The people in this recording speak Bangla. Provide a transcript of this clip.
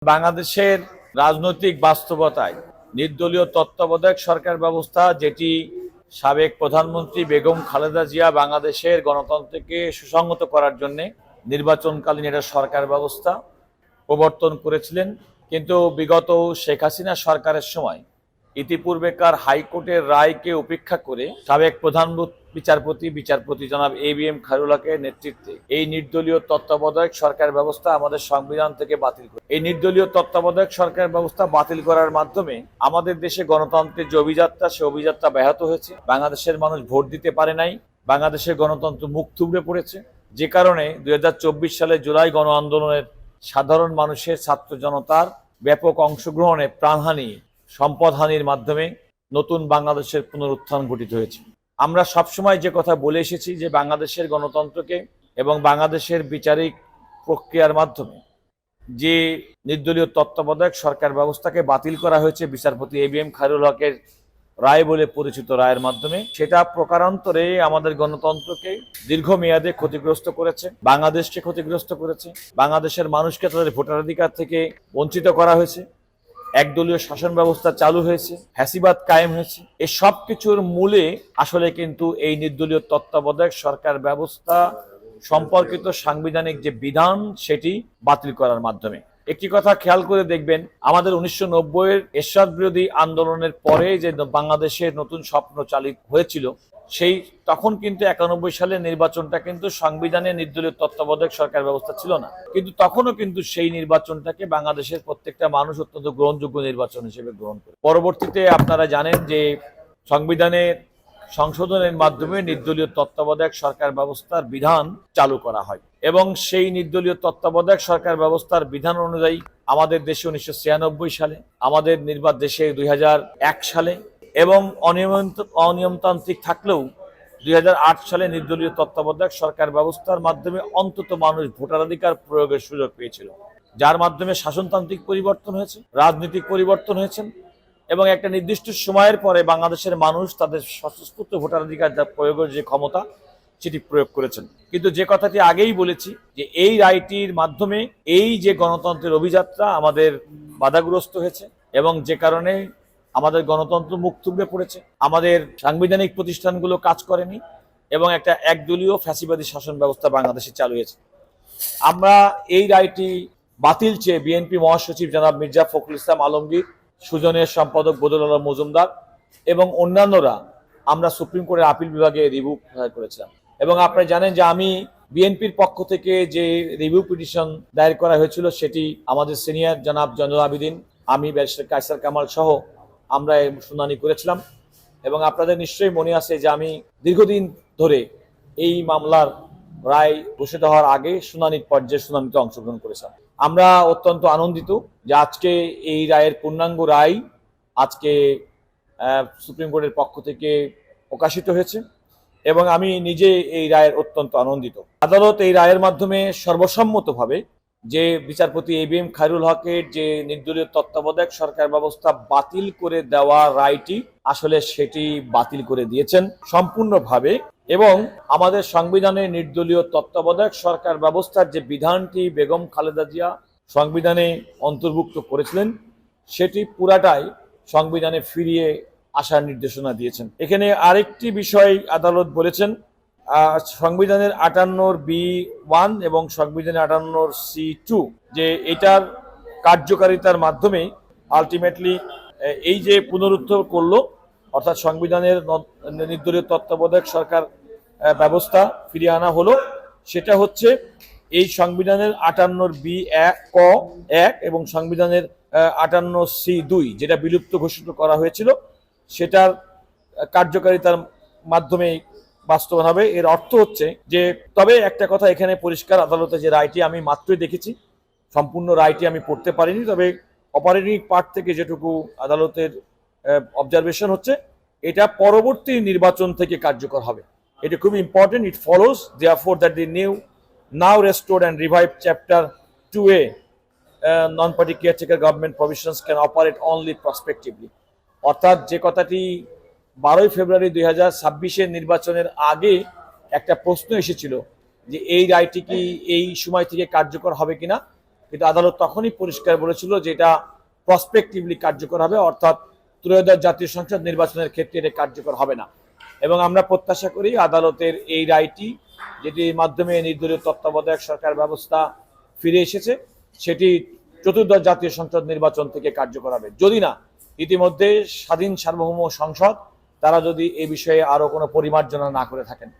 বাংলাদেশের রাজনৈতিক বাস্তবতায় নির্দলীয় তত্ত্বাবধায়ক সরকার ব্যবস্থা, যেটি সাবেক প্রধানমন্ত্রী বেগম খালেদা জিয়া বাংলাদেশের গণতন্ত্রকে সুসংহত করার জন্য নির্বাচনকালীন এটা সরকার ব্যবস্থা প্রবর্তন করেছিলেন। কিন্তু বিগত শেখ হাসিনা সরকারের সময় ইতিপূর্বেকার হাইকোর্টের রায়কে উপেক্ষা করে সাবেক প্রধান বিচারপতি জনাব ABM খায়রুল হকের নেতৃত্বে এই নির্দলীয় তত্ত্বাবধায়ক সরকার ব্যবস্থা আমাদের সংবিধান থেকে বাতিল করে। এই নির্দলীয় তত্ত্বাবধায়ক সরকার ব্যবস্থা বাতিল করার মাধ্যমে আমাদের দেশে গণতন্ত্রের যে অভিযাত্রা, সে অভিযাত্রা ব্যাহত হয়েছে। বাংলাদেশের মানুষ ভোট দিতে পারে নাই, বাংলাদেশের গণতন্ত্র মুখ থুবড়ে পড়েছে। যে কারণে 2024 সালে জুলাই গণ আন্দোলনের সাধারণ মানুষের, ছাত্র জনতার ব্যাপক অংশগ্রহণে প্রাণহানি, সম্পদহানির মাধ্যমে নতুন বাংলাদেশের পুনরুত্থান ঘটিত হয়েছে। আমরা সবসময় যে কথা বলে এসেছি যে বাংলাদেশের গণতন্ত্রকে এবং বাংলাদেশের বিচারিক প্রক্রিয়ার মাধ্যমে যে নির্দলীয় তত্ত্বাবধায়ক সরকার ব্যবস্থাকে বাতিল করা হয়েছে বিচারপতি ABM খায়রুল হকের রায় বলে পরিচিত রায়ের মাধ্যমে, সেটা প্রকারান্তরে আমাদের গণতন্ত্রকে দীর্ঘমেয়াদে ক্ষতিগ্রস্ত করেছে, বাংলাদেশকে ক্ষতিগ্রস্ত করেছে, বাংলাদেশের মানুষকে তাদের ভোটাধিকার থেকে বঞ্চিত করা হয়েছে, একদলীয় শাসন ব্যবস্থা চালু হয়েছে, ফ্যাসিবাদ কায়েম হয়েছে। এই সব কিছুর মূলে আসলে কিন্তু এই নির্দলীয় তত্ত্বাবধায়ক সরকার ব্যবস্থা সম্পর্কিত সাংবিধানিক যে বিধান, সেটি বাতিল করার মাধ্যমে। একটি কথা খেয়াল করে দেখবেন, আমাদের 1990-এর এরশাদ বিরোধী আন্দোলনের পরে যে বাংলাদেশের নতুন স্বপ্ন চালিত হয়েছিল, সেই তখন কিন্তু 91 সালের নির্বাচনটা কিন্তু সংবিধানে নির্দলীয় তত্ত্বাবধায়ক সরকার ব্যবস্থা ছিল না, কিন্তু তখনও কিন্তু সেই নির্বাচনটাকে বাংলাদেশের প্রত্যেকটা মানুষ অত্যন্ত গ্রহণযোগ্য নির্বাচন হিসেবে গ্রহণ করে। পরবর্তীতে আপনারা জানেন যে সংবিধানের সংশোধনের মাধ্যমে নির্দলীয় তত্ত্বাবধায়ক সরকার ব্যবস্থার বিধান চালু করা হয় এবং সেই নির্দলীয় তত্ত্বাবধায়ক সরকার ব্যবস্থার বিধান অনুযায়ী আমাদের দেশে 1996 সালে, আমাদের দেশে 2001 সালে এবং অনিয়মতান্ত্রিক থাকলেও 2008 সালে নির্দলীয় তত্ত্বাবধায়ক সরকার ব্যবস্থার মাধ্যমে অন্তত মানুষ ভোটাধিকার প্রয়োগের সুযোগ পেয়েছিল, যার মাধ্যমে শাসনতান্ত্রিক পরিবর্তন হয়েছে, রাজনৈতিক পরিবর্তন হয়েছে এবং একটা নির্দিষ্ট সময়ের পরে বাংলাদেশের মানুষ তাদের স্বতঃস্ফূর্ত ভোটাধিকার প্রয়োগের যে ক্ষমতা, সেটি প্রয়োগ করেছেন। কিন্তু যে কথাটি আগেই বলেছি যে এই রায়টির মাধ্যমে এই যে গণতন্ত্রের অভিযাত্রা আমাদের বাধাগ্রস্ত হয়েছে এবং যে কারণে আমাদের গণতন্ত্র মুখ থুবড়ে পড়েছে, আমাদের সাংবিধানিক প্রতিষ্ঠানগুলো কাজ করেনি এবং একটা একদলীয় ফ্যাসিবাদী শাসন ব্যবস্থা বাংলাদেশে চালু হয়েছে। আমরা এই রায়টি বাতিল চেয়ে বিএনপি মহাসচিব জনাব মির্জা ফখরুল ইসলাম আলমগীর, সুজনের সম্পাদক বদরুল আলম মজুমদার এবং অন্যান্যরা আমরা সুপ্রিম কোর্টের আপিল বিভাগে রিভিউ করেছিলাম। এবং আপনারা জানেন যে আমি বিএনপির পক্ষ থেকে যে রিভিউ পিটিশন দায়ের করা হয়েছিল, সেটি আমাদের সিনিয়র জনাব জয়নুল আবেদিন, আমি, ব্যারিস্টার কায়সার কামাল সহ আমরা শুনানি করেছিলাম। এবং আপনাদের নিশ্চয়ই মনে আছে যে আমি দীর্ঘদিন ধরে এই মামলার রায় ঘোষিত হওয়ার আগে শুনানির পর্যায়ে শুনানিতে অংশগ্রহণ করেছিলাম। আমরা অত্যন্ত আনন্দিত যে আজকে এই রায়ের পূর্ণাঙ্গ রায় আজকে সুপ্রিম কোর্টের পক্ষ থেকে প্রকাশিত হয়েছে এবং আমি নিজে এই রায়ের অত্যন্ত আনন্দিত। আদালত এই রায়ের মাধ্যমে সর্বসম্মতভাবে যে বিচারপতি ABM খায়রুল হকের যে নির্দলীয় তত্ত্বাবধায়ক সরকার ব্যবস্থা বাতিল করে দেওয়া রায়টি আসলে সেটি বাতিল করে দিয়েছেন সম্পূর্ণভাবে এবং আমাদের সংবিধানে নির্দলীয় তত্ত্বাবধায়ক সরকার ব্যবস্থার যে বিধানটি বেগম খালেদা জিয়া সংবিধানে অন্তর্ভুক্ত করেছিলেন, সেটি পুরাটাই সংবিধানে ফিরিয়ে আসার নির্দেশনা দিয়েছেন। এখানে আরেকটি বিষয় আদালত বলেছেন, সংবিধানের 58B(1) এবং সংবিধানের 58C(2) যে এটার কার্যকারিতার মাধ্যমে আলটিমেটলি এই যে পুনরুদ্ধার করলো, অর্থাৎ সংবিধানের নির্দলীয় তত্ত্বাবধায়ক সরকার ব্যবস্থা ফিরিয়ে আনা হলো, সেটা হচ্ছে এই সংবিধানের 58B(1) এবং সংবিধানের 58C(2) যেটা বিলুপ্ত ঘোষিত করা হয়েছিল, সেটার কার্যকারিতার মাধ্যমে বাস্তবায়ন হবে। এর অর্থ হচ্ছে যে, তবে একটা কথা এখানে পরিষ্কার, আদালতে যে রায়টি আমি মাত্রই দেখেছি, সম্পূর্ণ রায়টি আমি পড়তে পারিনি, তবে অপারেটিং পার্ট থেকে যেটুকু আদালতের অবজারভেশন হচ্ছে, এটা পরবর্তী নির্বাচন থেকে কার্যকর হবে। এটা খুব important. It follows therefore that the new now restored and revived chapter 2A non-party caretaker government provisions can operate only prospectively। অর্থাৎ যে কথাটি 12 ফেব্রুয়ারি 2026-এর নির্বাচনের আগে একটা প্রশ্ন এসেছিল যে এই রায়টি কি এই সময় থেকে কার্যকর হবে কিনা, কিন্তু আদালত তখনই পরিষ্কার বলেছিল যে এটা প্রসপেক্টিভলি কার্যকর হবে, অর্থাৎ ত্রয়োদশ জাতীয় সংসদ নির্বাচনের ক্ষেত্রে এটা কার্যকর হবে না। এবং আমরা প্রত্যাশা করি আদালতের এই রায়টি, যেটির মাধ্যমে নির্দলীয় তত্ত্বাবধায়ক সরকার ব্যবস্থা ফিরে এসেছে, সেটি চতুর্দশ জাতীয় সংসদ নির্বাচন থেকে কার্যকর হবে। যদি না ইতিমধ্যে স্বাধীন সার্বভৌম সংসদ তারা যদি এ বিষয়ে আরো কোনো পরিমার্জনা না করে থাকেন।